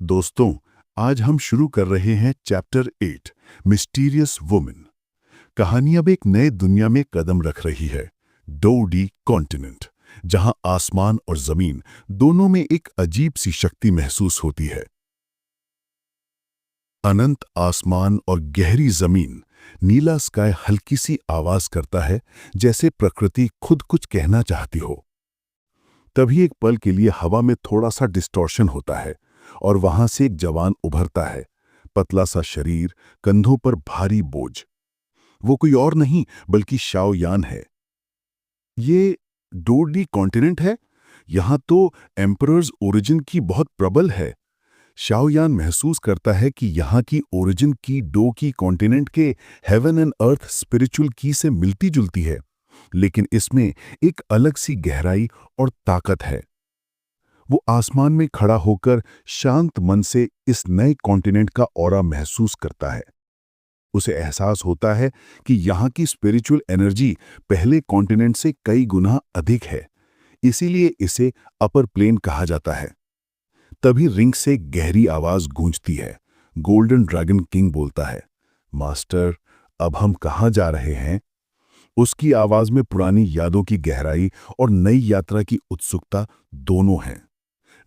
दोस्तों, आज हम शुरू कर रहे हैं चैप्टर 8 मिस्टीरियस वुमेन। कहानी अब एक नए दुनिया में कदम रख रही है, डोडी कॉन्टिनेंट, जहां आसमान और जमीन दोनों में एक अजीब सी शक्ति महसूस होती है। अनंत आसमान और गहरी जमीन, नीला स्काई हल्की सी आवाज करता है, जैसे प्रकृति खुद कुछ कहना चाहती हो। तभी एक पल के लिए हवा में थोड़ा सा डिस्टॉर्शन होता है और वहां से एक जवान उभरता है, पतला सा शरीर, कंधों पर भारी बोझ। वो कोई और नहीं बल्कि शाओ यान है। ये डोडी कॉन्टिनेंट है। यहां तो एम्परर्स ओरिजिन की बहुत प्रबल है। शाओ यान महसूस करता है कि यहाँ की ओरिजिन की डो की कॉन्टिनेंट के हेवन एंड अर्थ स्पिरिचुअल की से मिलती जुलती है, लेकिन इसमें एक अलग सी गहराई और ताकत है। वो आसमान में खड़ा होकर शांत मन से इस नए कॉन्टिनेंट का ऑरा महसूस करता है। उसे एहसास होता है कि यहाँ की स्पिरिचुअल एनर्जी पहले कॉन्टिनेंट से कई गुना अधिक है, इसीलिए इसे अपर प्लेन कहा जाता है। तभी रिंग से गहरी आवाज गूंजती है। गोल्डन ड्रैगन किंग बोलता है, मास्टर, अब हम कहाँ जा रहे हैं? उसकी आवाज में पुरानी यादों की गहराई और नई यात्रा की उत्सुकता दोनों हैं।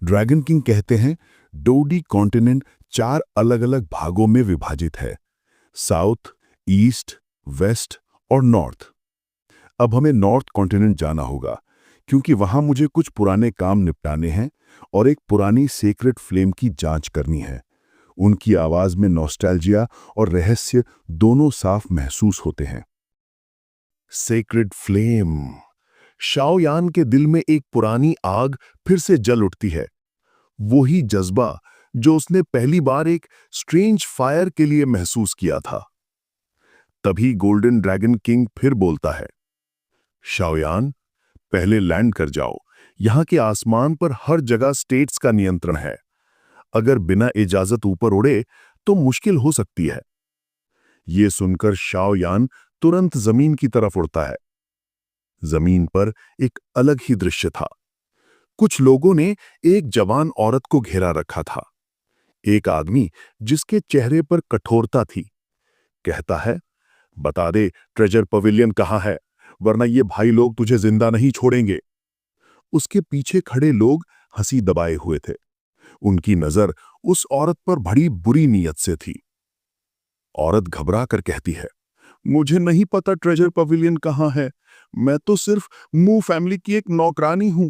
ड्रैगन किंग कहते हैं, डोडी कॉन्टिनेंट 4 अलग-अलग भागों में विभाजित है, साउथ, ईस्ट, वेस्ट और नॉर्थ। अब हमें नॉर्थ कॉन्टिनेंट जाना होगा, क्योंकि वहां मुझे कुछ पुराने काम निपटाने हैं और एक पुरानी सीक्रेट फ्लेम की जांच करनी है। उनकी आवाज में नॉस्टैल्जिया और रहस्य दोनों साफ महसूस होते हैं। Secret flame. शाओ यान के दिल में एक पुरानी आग फिर से जल उठती है, वही जज्बा जो उसने पहली बार एक स्ट्रेंज फायर के लिए महसूस किया था। तभी गोल्डन ड्रैगन किंग फिर बोलता है, शाओ यान, पहले लैंड कर जाओ। यहां के आसमान पर हर जगह स्टेट्स का नियंत्रण है। अगर बिना इजाजत ऊपर उड़े तो मुश्किल हो सकती है। यह सुनकर शाओ यान तुरंत जमीन की तरफ उड़ता है। जमीन पर एक अलग ही दृश्य था। कुछ लोगों ने एक जवान औरत को घेरा रखा था। एक आदमी जिसके चेहरे पर कठोरता थी, कहता है, बता दे ट्रेजर पवेलियन कहाँ है, वरना ये भाई लोग तुझे जिंदा नहीं छोड़ेंगे। उसके पीछे खड़े लोग हंसी दबाए हुए थे। उनकी नजर उस औरत पर बड़ी बुरी नीयत से थी। औरत घबरा कर कहती है, मुझे नहीं पता ट्रेजर पवेलियन कहाँ है, मैं तो सिर्फ मू फैमिली की एक नौकरानी हूं।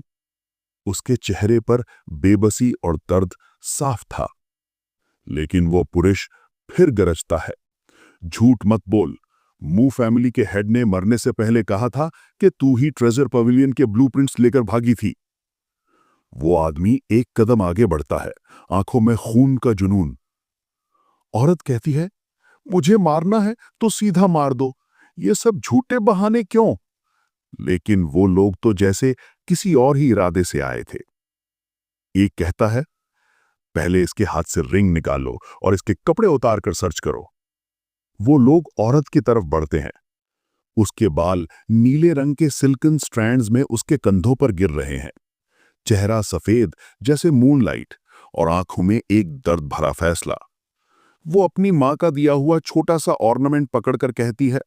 उसके चेहरे पर बेबसी और दर्द साफ था। लेकिन वो पुरुष फिर गरजता है, झूठ मत बोल, मू फैमिली के हेड ने मरने से पहले कहा था कि तू ही ट्रेजर पवेलियन के ब्लूप्रिंट्स लेकर भागी थी। वो आदमी एक कदम आगे बढ़ता है, आंखों में खून का जुनून। औरत कहती है, मुझे मारना है तो सीधा मार दो, ये सब झूठे बहाने क्यों? लेकिन वो लोग तो जैसे किसी और ही इरादे से आए थे। एक कहता है, पहले इसके हाथ से रिंग निकालो और इसके कपड़े उतार कर सर्च करो। वो लोग औरत की तरफ बढ़ते हैं। उसके बाल नीले रंग के सिल्कन स्ट्रैंड्स में उसके कंधों पर गिर रहे हैं। चेहरा सफेद जैसे मूनलाइट और आंखों में एक दर्द भरा फैसला। वो अपनी मां का दिया हुआ छोटा सा ऑर्नामेंट पकड़कर कहती है,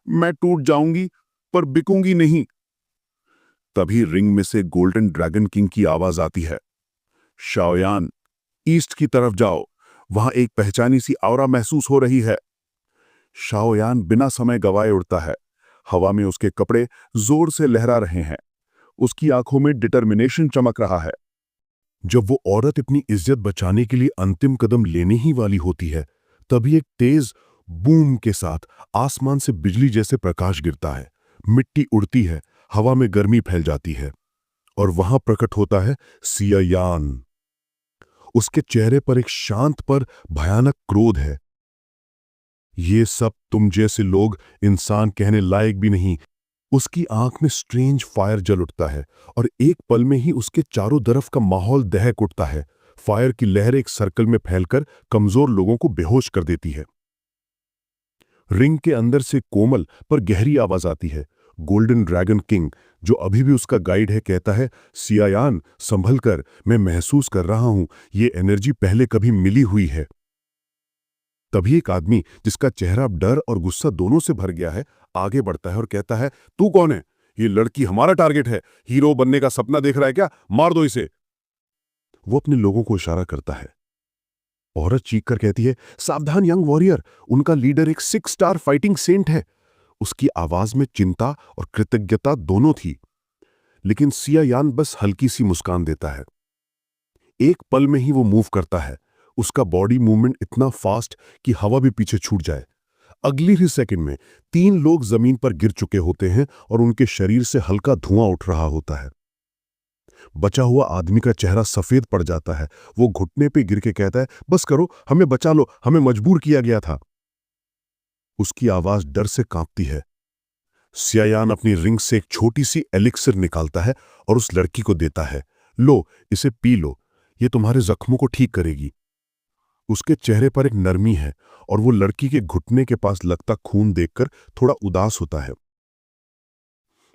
मैं टूट जाऊंगी पर बिकूंगी नहीं। तभी रिंग में से गोल्डन ड्रैगन किंग की आवाज आती है, शाओ यान, ईस्ट की तरफ जाओ, वहां एक पहचानी सी ऑरा महसूस हो रही है। शाओ यान बिना समय गवाए उड़ता है। हवा में उसके कपड़े जोर से लहरा रहे हैं। उसकी आंखों में डिटर्मिनेशन चमक रहा है। जब वो औरत अपनी इज्जत बचाने के लिए अंतिम कदम लेने ही वाली होती है, तभी एक तेज बूम के साथ आसमान से बिजली जैसे प्रकाश गिरता है। मिट्टी उड़ती है, हवा में गर्मी फैल जाती है और वहां प्रकट होता है सिया यान। उसके चेहरे पर एक शांत पर भयानक क्रोध है। ये सब तुम जैसे लोग इंसान कहने लायक भी नहीं। उसकी आंख में स्ट्रेंज फायर जल उठता है और एक पल में ही उसके चारों तरफ का माहौल दहक उठता है। फायर की लहर एक सर्कल में फैलकर कमजोर लोगों को बेहोश कर देती है। रिंग के अंदर से कोमल पर गहरी आवाज आती है, गोल्डन ड्रैगन किंग, जो अभी भी उसका गाइड है, कहता है, सियायान संभल कर, मैं महसूस कर रहा हूं ये एनर्जी पहले कभी मिली हुई है। तभी एक आदमी जिसका चेहरा डर और गुस्सा दोनों से भर गया है आगे बढ़ता है और कहता है, तू कौन है? ये लड़की हमारा टारगेट है, हीरो बनने का सपना देख रहा है क्या? मार दो इसे। वो अपने लोगों को इशारा करता है। औरत चीख कर कहती है, सावधान यंग वॉरियर, उनका लीडर एक 6 स्टार फाइटिंग सेंट है। उसकी आवाज में चिंता और कृतज्ञता दोनों थी। लेकिन सियायान बस हल्की सी मुस्कान देता है। एक पल में ही वो मूव करता है। उसका बॉडी मूवमेंट इतना फास्ट कि हवा भी पीछे छूट जाए। अगली ही सेकंड में 3 लोग जमीन पर गिर चुके होते हैं और उनके शरीर से हल्का धुआं उठ रहा होता है। बचा हुआ आदमी का चेहरा सफेद पड़ जाता है। वो घुटने पे गिर के कहता है, बस करो, हमें बचा लो, हमें मजबूर किया गया था। उसकी आवाज डर से कांपती है। सियायान अपनी रिंग से एक छोटी सी एलिक्सर निकालता है और उस लड़की को देता है। लो, इसे पी लो, ये तुम्हारे जख्मों को ठीक करेगी। उसके चेहरे पर एक नरमी है और वो लड़की के घुटने के पास लगता खून देखकर थोड़ा उदास होता है।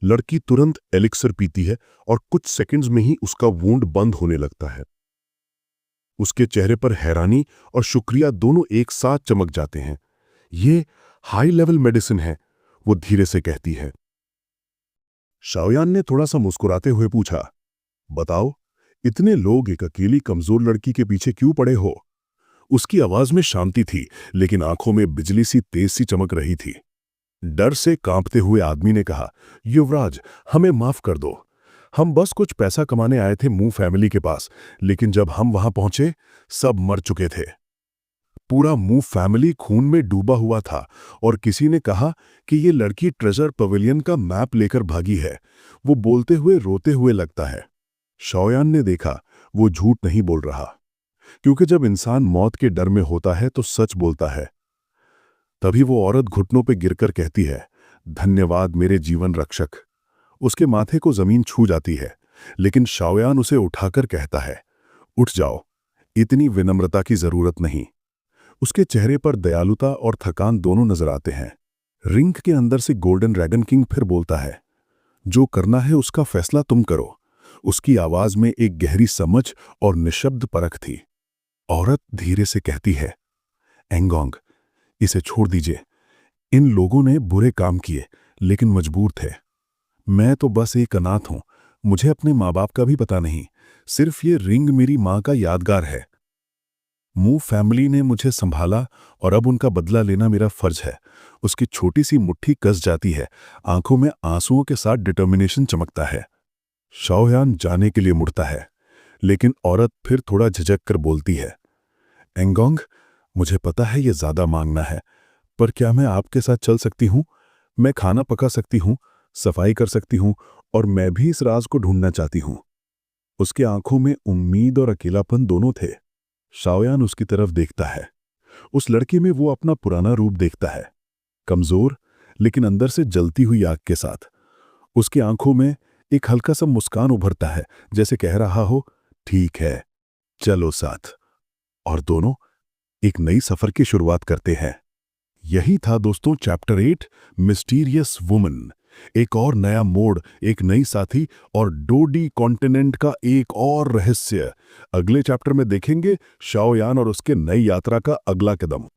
लड़की तुरंत एलिक्सर पीती है और कुछ सेकंड्स में ही उसका वूंड बंद होने लगता है। उसके चेहरे पर हैरानी और शुक्रिया दोनों एक साथ चमक जाते हैं। ये हाई लेवल मेडिसिन है, वो धीरे से कहती है। शाओयान ने थोड़ा सा मुस्कुराते हुए पूछा, बताओ, इतने लोग एक अकेली कमजोर लड़की के पीछे क्यों पड़े हो? उसकी आवाज में शांति थी, लेकिन आंखों में बिजली सी तेज सी चमक रही थी। डर से कांपते हुए आदमी ने कहा, युवराज, हमें माफ कर दो। हम बस कुछ पैसा कमाने आए थे मू फैमिली के पास, लेकिन जब हम वहां पहुंचे सब मर चुके थे। पूरा मू फैमिली खून में डूबा हुआ था और किसी ने कहा कि ये लड़की ट्रेजर पवेलियन का मैप लेकर भागी है। वो बोलते हुए रोते हुए लगता है। शाओयान ने देखा वो झूठ नहीं बोल रहा, क्योंकि जब इंसान मौत के डर में होता है तो सच बोलता है। तभी वो औरत घुटनों पे गिरकर कहती है, धन्यवाद मेरे जीवन रक्षक। उसके माथे को जमीन छू जाती है, लेकिन शाओयान उसे उठाकर कहता है, उठ जाओ, इतनी विनम्रता की जरूरत नहीं। उसके चेहरे पर दयालुता और थकान दोनों नजर आते हैं। रिंग के अंदर से गोल्डन ड्रैगन किंग फिर बोलता है, जो करना है उसका फैसला तुम करो। उसकी आवाज में एक गहरी समझ और निशब्द परख थी। औरत धीरे से कहती है, एंगोंग, इसे छोड़ दीजिए। इन लोगों ने बुरे काम किए, लेकिन मजबूर थे। मैं तो बस एक अनाथ हूं, मुझे अपने माँ बाप का भी पता नहीं। सिर्फ ये रिंग मेरी माँ का यादगार है। मू फैमिली ने मुझे संभाला और अब उनका बदला लेना मेरा फर्ज है। उसकी छोटी सी मुट्ठी कस जाती है, आंखों में आंसुओं के साथ डिटर्मिनेशन चमकता है। शाओयान जाने के लिए मुड़ता है, लेकिन औरत फिर थोड़ा झिझक कर बोलती है, एंगोंग, मुझे पता है ये ज्यादा मांगना है, पर क्या मैं आपके साथ चल सकती हूँ? मैं खाना पका सकती हूँ, सफाई कर सकती हूँ, और मैं भी इस राज को ढूंढना चाहती हूँ। उसकी आंखों में उम्मीद और अकेलापन दोनों थे। शाओयान उसकी तरफ देखता है। उस लड़की में वो अपना पुराना रूप देखता है, कमजोर लेकिन अंदर से जलती हुई आग के साथ। उसकी आंखों में एक हल्का सा मुस्कान उभरता है, जैसे कह रहा हो, ठीक है, चलो साथ। और दोनों एक नई सफर की शुरुआत करते हैं। यही था दोस्तों चैप्टर 8, मिस्टीरियस वुमन। एक और नया मोड़, एक नई साथी और डोडी कॉन्टिनेंट का एक और रहस्य। अगले चैप्टर में देखेंगे शाओयान और उसके नई यात्रा का अगला कदम।